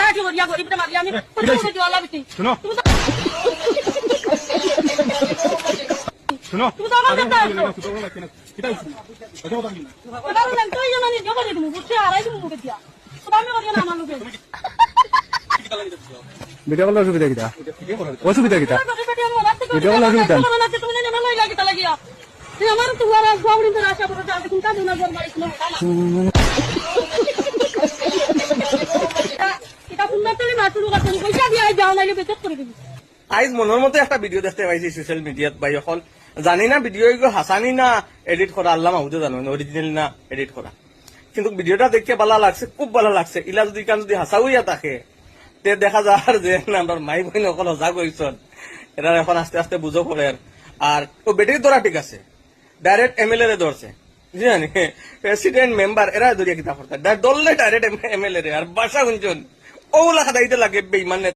কি করিয়া গরিবটা মারিয়া আমি কত কইছি আল্লাহ বিতি শুনো শুনো তুমি তো আমার কথা এটা কথা বললাম তো এই জন্য আমি জবাব দিমু বুঝতে আড়াই দিমু মুখে দিয়া তো আমি করিয়া না আমার লোকে ভিডিও কল অসুবিধা কিটা অসুবিধা কিটা ভিডিও কল অসুবিধা তুমি জানো না লাগিয়া কিতা লাগিয়া তুই আমার তো ওরা গাউড়ি তো আশা করে যাবে তুমি কাঁদো না জল মারিস না এটা শুনলে তুমি মাতুরু কথা পয়সা দিয়ে যাও নাইলে বেচত করে দিবি আইজ মনের মতো একটা ভিডিও দেখতে পাইছি সোশ্যাল মিডিয়াত ভাই এখন জানি না ভিডিও এগুলো হাসানি না এডিট করা আল্লাহ মাহুদে জানো অরিজিনাল না এডিট করা কিন্তু ভিডিওটা দেখে ভালো লাগছে খুব ভালো লাগছে ইলা যদি কান যদি হাসা হইয়া থাকে তে দেখা যায় যে আমার মাই বইন অকল হজা কইছন এরা এখন আস্তে আস্তে বুঝো পড়ে আর ও বেটির ধরা ঠিক আছে ডাইরেক্ট এমএলএ রে ধরছে জানি প্রেসিডেন্ট মেম্বার এরা ধরিয়া কিতা করতে দললে ডাইরেক্ট এমএলএ রে আর বাসা গুঞ্জন ওগুলা খাদাইতে লাগে বেইমান